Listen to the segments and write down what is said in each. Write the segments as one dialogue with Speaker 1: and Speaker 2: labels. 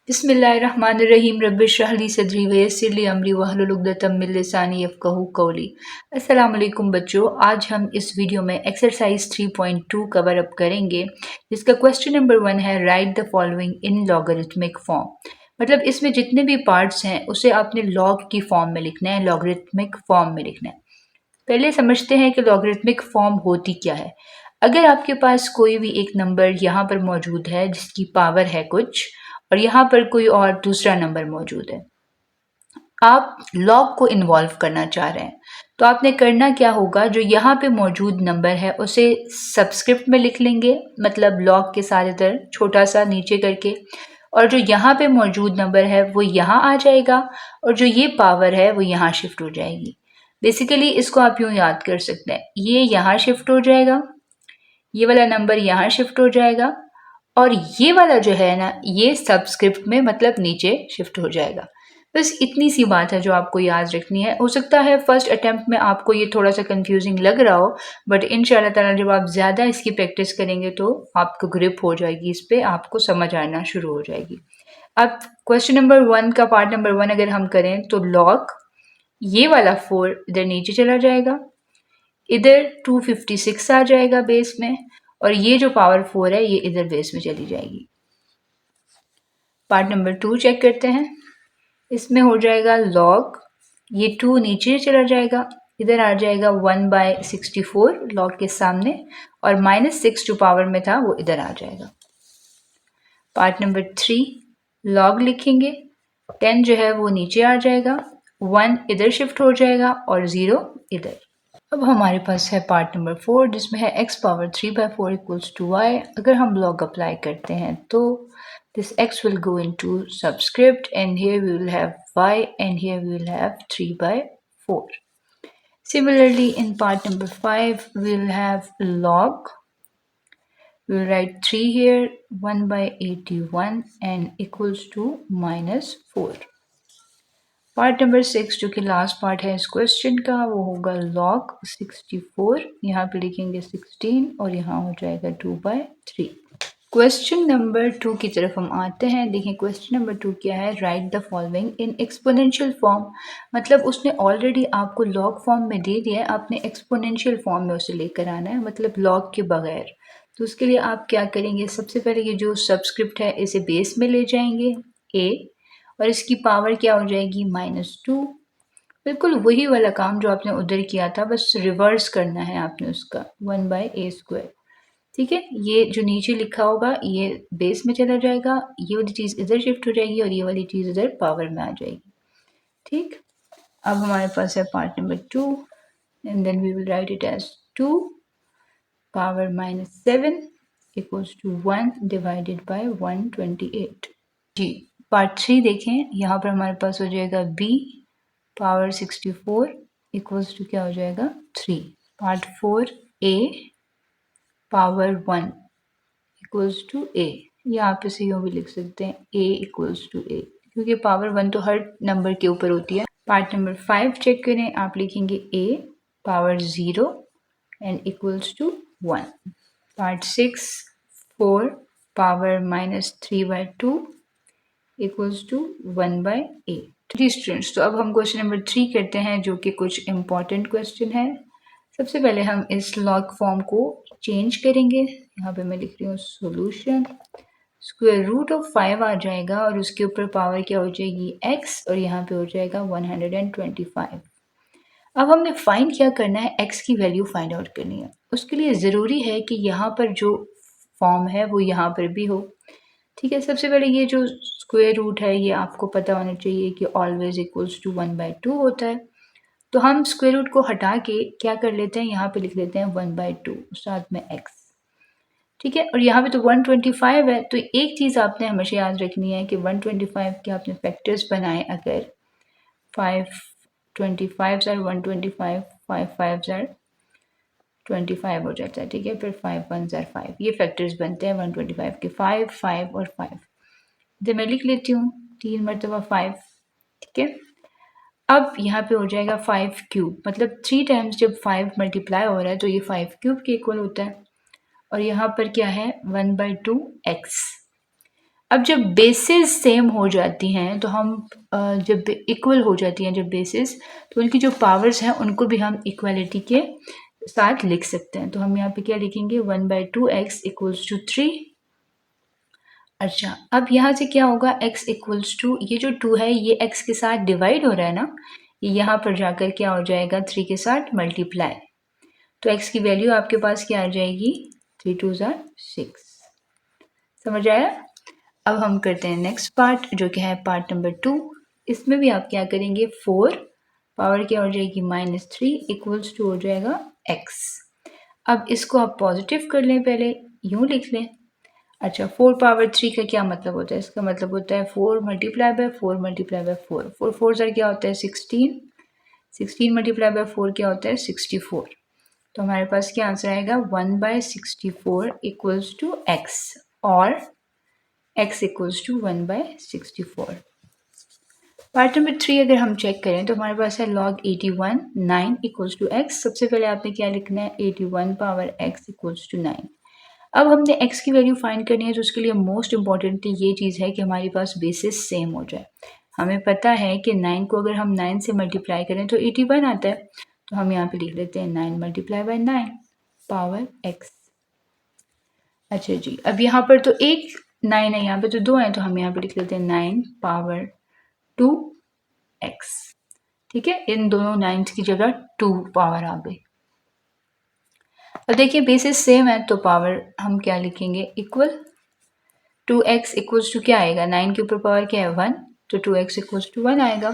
Speaker 1: बिस्मिल्लाहिर्रहमानिर्रहीम रब्बिश्रह ली सदरी वयस्सिर ली अमरी वहलुल उक़दतम मिन लिसानी यफ़क़हू क़ौली। अस्सलाम वालेकुम बच्चों, आज हम इस वीडियो में एक्सरसाइज 3.2 कवर अप करेंगे, जिसका क्वेश्चन नंबर 1 है right the following in logarithmic form. मतलब इसमें जितने भी पार्ट्स हैं उसे आपने लॉग की फॉर्म में लिखना है, लॉगरिथमिक फॉर्म में लिखना है। पहले समझते हैं कि लॉगरिथमिक फॉर्म होती क्या है। अगर आपके पास कोई भी एक नंबर यहाँ पर मौजूद है जिसकी पावर है कुछ, और यहाँ पर कोई और दूसरा नंबर मौजूद है, आप लॉग को इन्वॉल्व करना चाह रहे हैं, तो आपने करना क्या होगा, जो यहाँ पे मौजूद नंबर है उसे सबस्क्रिप्ट में लिख लेंगे, मतलब लॉग के साथ इधर छोटा सा नीचे करके, और जो यहाँ पे मौजूद नंबर है वो यहाँ आ जाएगा, और जो ये पावर है वो यहाँ शिफ्ट हो जाएगी। बेसिकली इसको आप यूँ याद कर सकते हैं, ये यहाँ शिफ्ट हो जाएगा, ये वाला नंबर यहाँ शिफ्ट हो जाएगा, और ये वाला जो है ना ये सबस्क्रिप्ट में मतलब नीचे शिफ्ट हो जाएगा। बस इतनी सी बात है जो आपको याद रखनी है। हो सकता है फर्स्ट अटेम्प्ट में आपको ये थोड़ा सा कंफ्यूजिंग लग रहा हो, बट इंशाल्लाह ताला जब आप ज़्यादा इसकी प्रैक्टिस करेंगे तो आपको ग्रिप हो जाएगी, इस पर आपको समझ आना शुरू हो जाएगी। अब क्वेश्चन नंबर 1 का पार्ट नंबर 1 अगर हम करें तो लॉग ये वाला 4 इधर नीचे चला जाएगा, इधर 256 आ जाएगा बेस में, और ये जो पावर 4 है ये इधर बेस में चली जाएगी। पार्ट नंबर 2 चेक करते हैं। इसमें हो जाएगा लॉग, ये 2 नीचे चला जाएगा, इधर आ जाएगा 1/64 लॉग के सामने, और -6 जो पावर में था वो इधर आ जाएगा। पार्ट नंबर 3 लॉग लिखेंगे, 10 जो है वो नीचे आ जाएगा, 1 इधर शिफ्ट हो जाएगा और 0 इधर। अब हमारे पास है पार्ट नंबर 4 जिसमें है x power 3/4 equals to y। अगर हम लॉग अप्लाई करते हैं तो this x will go into subscript and here we will have y and here we will have 3/4. Similarly in part number 5 we will have log, we will write 3 here, 1/81 and equals to -4. Part number 6 जो कि last part है इस question का वो होगा log 64, यहाँ पे लिखेंगे 16 और यहाँ हो जाएगा 2/3। क्वेश्चन नंबर 2 की तरफ हम आते हैं। देखिए क्वेश्चन नंबर 2 क्या है, right the following in exponential form. मतलब उसने ऑलरेडी आपको लॉग फॉर्म में दे दिया है, आपने एक्सपोनेंशियल फॉर्म में उसे लेकर आना है, मतलब लॉग के बगैर। तो उसके लिए आप क्या करेंगे, सबसे पहले ये जो सबस्क्रिप्ट है इसे बेस में ले जाएंगे a, और इसकी पावर क्या हो जाएगी -2। बिल्कुल वही वाला काम जो आपने उधर किया था, बस रिवर्स करना है आपने उसका, 1/a²। ठीक है, ये जो नीचे लिखा होगा ये बेस में चला जाएगा, ये वाली चीज़ इधर शिफ्ट हो जाएगी और ये वाली चीज़ इधर पावर में आ जाएगी। ठीक, अब हमारे पास है part number 2 and then we will write it as 2 power -7 equals to 1 divided by 128। जी, पार्ट 3 देखें, यहाँ पर हमारे पास हो जाएगा b पावर 64 इक्वल्स टू क्या हो जाएगा 3। Part 4 a power 1 equals to a, यहाँ पे से यूँ भी लिख सकते हैं a इक्वल्स टू a, क्योंकि पावर 1 तो हर नंबर के ऊपर होती है। पार्ट नंबर 5 चेक करें, आप लिखेंगे a power 0 and equals to 1। Part 6 4 power -3/2 equals to 1/8। जी स्टूडेंट्स, तो अब हम क्वेश्चन नंबर 3 करते हैं जो कि कुछ इम्पॉर्टेंट क्वेश्चन है। सबसे पहले हम इस लॉग फॉर्म को चेंज करेंगे। यहाँ पे मैं लिख रही हूँ सॉल्यूशन, स्क्वायर रूट ऑफ 5 आ जाएगा और उसके ऊपर पावर क्या हो जाएगी x, और यहाँ पे हो जाएगा 125। अब हमने फाइंड क्या करना है, x की वैल्यू फाइंड आउट करनी है। उसके लिए ज़रूरी है कि यहाँ पर जो फॉर्म है वो यहाँ पर भी हो। ठीक है, सबसे पहले ये जो स्क्वायर रूट है ये आपको पता होना चाहिए कि ऑलवेज इक्वल्स टू 1/2 होता है। तो हम स्क्वायर रूट को हटा के क्या कर लेते हैं, यहाँ पे लिख लेते हैं 1/2 साथ में x। ठीक है, और यहाँ पे तो 125 है, तो एक चीज़ आपने हमेशा याद रखनी है कि 125 के आपने फैक्टर्स बनाए, अगर 525 are 125, 5 5 are 25 हो जाता है। ठीक है, फिर 5 1 are 5, ये फैक्टर्स बनते हैं 125 के, 5 5 और 5। तो मैं लिख लेती हूँ 3 मरतबा 5। ठीक है, अब यहाँ पे हो जाएगा 5 क्यूब, मतलब 3 टाइम्स जब 5 मल्टीप्लाई हो रहा है तो ये 5 क्यूब के इक्वल होता है, और यहाँ पर क्या है 1/2 x। अब जब बेसिस सेम हो जाती हैं तो हम जब इक्वल हो जाती हैं जब बेसिस, तो उनकी जो पावर्स हैं उनको भी हम इक्वालिटी के साथ लिख सकते हैं। तो हम यहाँ पे क्या लिखेंगे 1/2x इक्वल्स टू 3। अच्छा, अब यहाँ से क्या होगा x इक्वल्स टू ये जो 2 है ये x के साथ डिवाइड हो रहा है ना, ये यहाँ पर जाकर क्या हो जाएगा 3 के साथ मल्टीप्लाई। तो x की वैल्यू आपके पास क्या आ जाएगी 3 2 6। समझ आया? अब हम करते हैं नेक्स्ट पार्ट जो कि है पार्ट नंबर 2। इसमें भी आप क्या करेंगे 4 पावर क्या हो जाएगी -3 इक्वल्स टू हो जाएगा x। अब इसको आप पॉजिटिव कर लें, पहले यूँ लिख लें। अच्छा, 4 पावर 3 का क्या मतलब होता है? इसका मतलब होता है 4 multiply by 4 multiply by 4। 4 4 sir क्या होता है 16। 16 मल्टीप्लाई बाय 4 क्या होता है 64। तो हमारे पास क्या आंसर आएगा 1/64 इक्वल्स टू x और x equals to 1/64। Part number 3 अगर हम चेक करें तो हमारे पास है log 81 9 इक्वल्स टू x। सबसे पहले आपने क्या लिखना है 81 पावर x इक्वल्स टू 9। अब हमने x की वैल्यू फाइंड करनी है, तो उसके लिए मोस्ट इम्पॉर्टेंटली ये चीज़ है कि हमारे पास बेसिस सेम हो जाए। हमें पता है कि 9 को अगर हम 9 से मल्टीप्लाई करें तो 81 आता है। तो हम यहाँ पे लिख लेते हैं 9 मल्टीप्लाई बाय 9 पावर x। अच्छा जी, अब यहाँ पर तो एक 9 है, यहाँ पे तो 2 हैं, तो हम यहाँ पे लिख लेते हैं 9 पावर 2x। ठीक है, इन दोनों 9 की जगह 2 पावर आ गई। अब देखिए बेसिस सेम है तो पावर हम क्या लिखेंगे इक्वल। 2x इक्वल्स टू क्या आएगा 9 के ऊपर पावर क्या है 1, तो 2x इक्वल्स टू 1 आएगा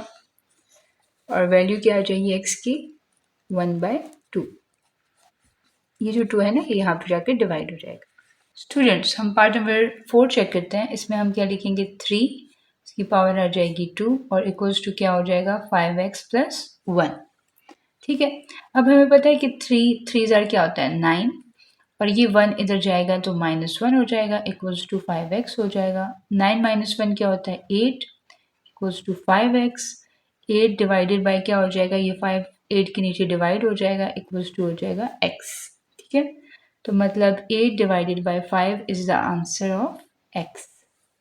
Speaker 1: और वैल्यू क्या आ जाएगी x की 1/2। ये जो 2 है ना ये यहाँ पे जाकर डिवाइड हो जाएगा। स्टूडेंट्स, हम पार्ट नंबर 4 चेक करते हैं। इसमें हम क्या लिखेंगे 3, इसकी पावर आ जाएगी 2 और इक्वल्स टू क्या हो जाएगा 5x प्लस 1। ठीक है, अब हमें पता है कि 3 ज़ार क्या होता है 9 और ये 1 इधर जाएगा तो -1 हो जाएगा इक्वल्स टू 5x हो जाएगा। 9 - 1 क्या होता है 8 equals to 5x। 8 divided bye क्या हो जाएगा ये 5 8 के नीचे डिवाइड हो जाएगा इक्वल्स टू हो जाएगा x। ठीक है, तो मतलब 8 divided by 5 is the answer of x।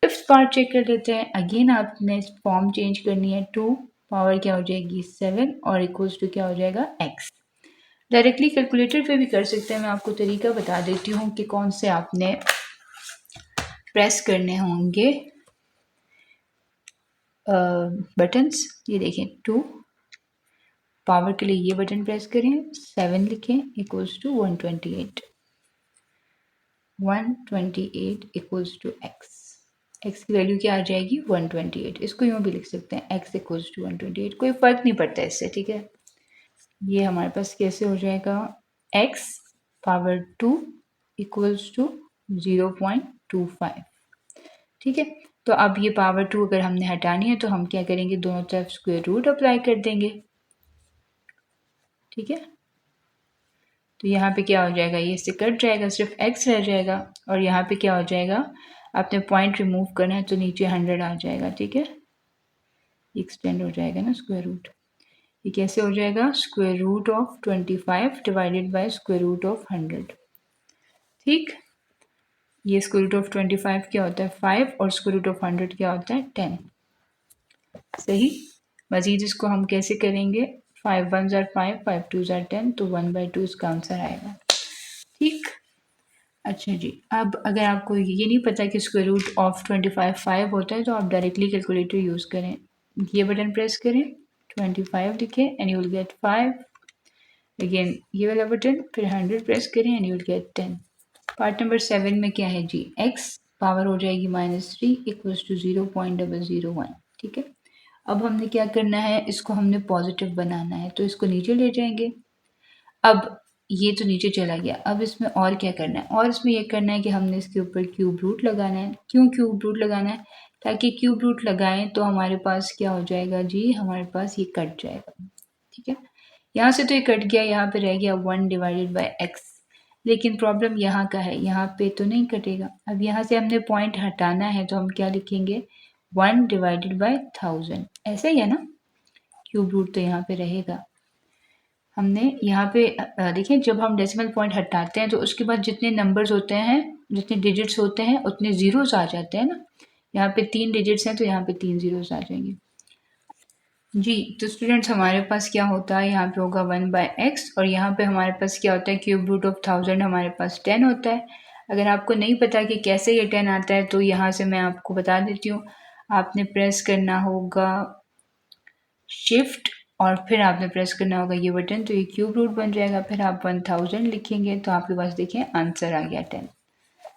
Speaker 1: Fifth part check कर लेते हैं। अगेन आपने फॉर्म चेंज करनी है 2 पावर क्या हो जाएगी 7 और इक्वल्स टू क्या हो जाएगा x। डायरेक्टली कैलकुलेटर पे भी कर सकते हैं, मैं आपको तरीका बता देती हूँ कि कौन से आपने प्रेस करने होंगे बटन्स। ये देखें 2 पावर के लिए ये बटन प्रेस करें, 7 लिखें equals to 128। 128 equals to x। x की वैल्यू क्या आ जाएगी 128। इसको यूँ भी लिख सकते हैं x इक्वल्स टू 128, कोई फ़र्क नहीं पड़ता इससे। ठीक है, ये हमारे पास कैसे हो जाएगा x पावर 2 इक्वल्स टू 0.25। ठीक है, तो अब ये पावर 2 अगर हमने हटानी है तो हम क्या करेंगे दोनों तरफ स्क्वायर रूट अप्लाई कर देंगे। ठीक है, तो यहाँ पे क्या हो जाएगा ये इससे कट जाएगा, सिर्फ x रह जाएगा और यहाँ पे क्या हो जाएगा आपने पॉइंट रिमूव करना है तो नीचे 100 आ जाएगा। ठीक है, एक्सटेंड हो जाएगा ना स्क्वायर रूट। ये कैसे हो जाएगा square root of 25 divided by square root of 100। ठीक, ये स्क्वायर रूट ऑफ 25 क्या होता है 5 और स्क्वायर रूट ऑफ 100 क्या होता है 10। सही, मजीद इसको हम कैसे करेंगे 5 1 ज़ार 5 5 2 ज़ार 10, तो 1/2 इसका आंसर आएगा। ठीक, अच्छा जी, अब अगर आपको ये नहीं पता कि स्क्वायर रूट ऑफ 25 5 होता है तो आप डायरेक्टली कैलकुलेटर यूज़ करें। ये बटन प्रेस करें 25 लिखें and you will get 5। Again ये वाला बटन, फिर 100 प्रेस करें and you will get 10। Part number 7 में क्या है जी x पावर हो जाएगी -3 इक्वल्स टू 0.001। ठीक है, अब हमने क्या करना है इसको हमने पॉजिटिव बनाना है तो इसको नीचे ले जाएंगे। अब ये तो नीचे चला गया, अब इसमें और क्या करना है और इसमें ये करना है कि हमने इसके ऊपर क्यूब रूट लगाना है। क्यों क्यूब रूट लगाना है? ताकि क्यूब रूट लगाएं तो हमारे पास क्या हो जाएगा जी हमारे पास ये कट जाएगा। ठीक है, यहाँ से तो ये कट गया, यहाँ पे रह गया 1 डिवाइडेड बाय x। लेकिन प्रॉब्लम यहाँ का है, यहाँ पे तो नहीं कटेगा। अब यहाँ से हमने पॉइंट हटाना है तो हम क्या लिखेंगे 1 डिवाइडेड बाय 1000। ऐसा ही है ना, क्यूब रूट तो यहाँ पे रहेगा। हमने यहाँ पे देखिए जब हम डेसिमल पॉइंट हटाते हैं तो उसके बाद जितने नंबर्स होते हैं जितने डिजिट्स होते हैं उतने ज़ीरोज़ आ जाते हैं ना। यहाँ पे 3 डिजिट्स हैं तो यहाँ पे 3 ज़ीरोज़ आ जाएंगे। जी, तो स्टूडेंट्स हमारे पास क्या होता है, यहाँ पे होगा 1/x और यहाँ पे हमारे पास क्या होता है, क्यूब रूट ऑफ 1000 हमारे पास 10 होता है। अगर आपको नहीं पता कि कैसे ये 10 आता है तो यहाँ से मैं आपको बता देती हूँ। आपने प्रेस करना होगा शिफ्ट और फिर आपने प्रेस करना होगा ये बटन, तो ये क्यूब रूट बन जाएगा। फिर आप 1000 लिखेंगे तो आपके पास देखिए आंसर आ गया 10।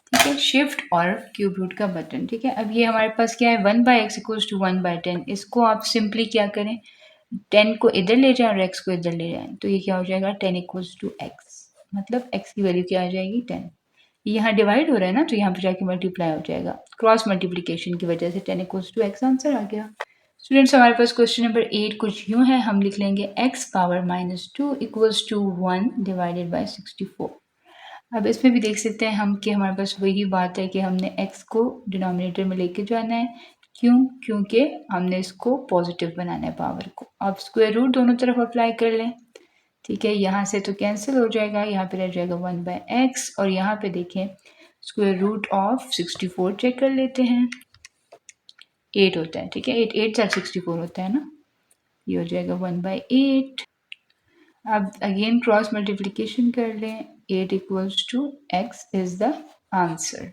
Speaker 1: ठीक है, शिफ्ट और क्यूब रूट का बटन। ठीक है, अब ये हमारे पास क्या है, 1/x इक्वल्स टू 1/10। इसको आप सिंपली क्या करें, 10 को इधर ले जाएं और x को इधर ले जाएं, तो ये क्या हो जाएगा 10 इक्वल्स टू x, मतलब x की वैल्यू क्या आ जाएगी 10। यहाँ डिवाइड हो रहा है ना तो यहाँ पे जाके मल्टीप्लाई हो जाएगा, क्रॉस मल्टीप्लिकेशन की वजह से 10 इक्वल्स टू x आंसर आ गया। स्टूडेंट्स हमारे पास क्वेश्चन नंबर 8 कुछ यूँ है, हम लिख लेंगे x power -2 equals to 1 divided by 64। अब इसमें भी देख सकते हैं हम कि हमारे पास वही बात है कि हमने x को डिनोमिनेटर में लेके जाना है। क्यों? क्योंकि हमने इसको पॉजिटिव बनाना है पावर को। अब स्क्वायर रूट दोनों तरफ अप्लाई कर लें। ठीक है, यहाँ से तो कैंसिल हो जाएगा, यहाँ पे रह जाएगा 1/x और यहाँ पे देखें स्क्वायर रूट ऑफ 64 चेक कर लेते हैं, 8 होता है। ठीक है, 8 8 64 होता है ना, ये हो जाएगा 1/8। अब अगेन क्रॉस मल्टीप्लिकेशन कर लें, 8 equals to x is the answer.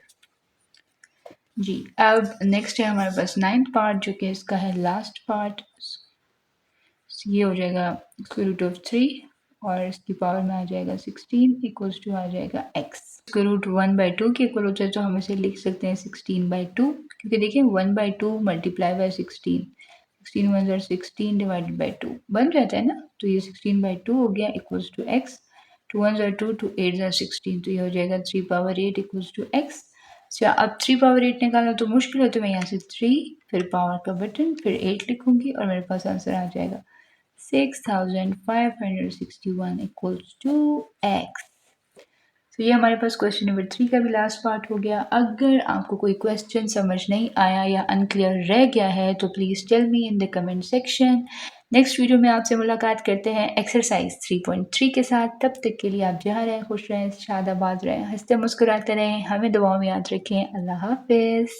Speaker 1: जी, अब नेक्स्ट है हमारे पास 9th पार्ट जो कि इसका है लास्ट पार्ट। ये हो जाएगा स्क्वायर रूट ऑफ 3 और इसकी पावर में आ जाएगा 16 इक्वल्स टू आ जाएगा x। स्क्वायर रूट 1/2 के इक्वल होता है तो हम इसे लिख सकते हैं 16/2, क्योंकि देखिए 1/2 मल्टीप्लाई बाय 16, 16 1 ज़ार 16 डिवाइडेड बाय 2 बन जाता है ना, तो ये 16/2 हो गया इक्वल्स टू x। 2 1 ज़ार 2, 2 8 ज़ार 16, तो ये हो जाएगा 3 पावर 8 इक्वल्स टू x। अच्छा, अब 3 पावर 8 निकालना तो मुश्किल है, तो मैं यहाँ से 3 फिर पावर का बटन फिर 8 लिखूंगी और मेरे पास आंसर आ जाएगा 6561 इक्वल्स टू x। तो ये हमारे पास क्वेश्चन नंबर 3 का भी लास्ट पार्ट हो गया। अगर आपको कोई क्वेश्चन समझ नहीं आया या अनक्लियर रह गया है तो please tell me in the comment section. Next video में आपसे मुलाकात करते हैं एक्सरसाइज 3.3 के साथ। तब तक के लिए आप जहाँ रहें खुश रहें, शादाबाद रहें, हंसते मुस्कुराते रहें, हमें दुआओं में याद रखें। अल्लाह हाफिज़।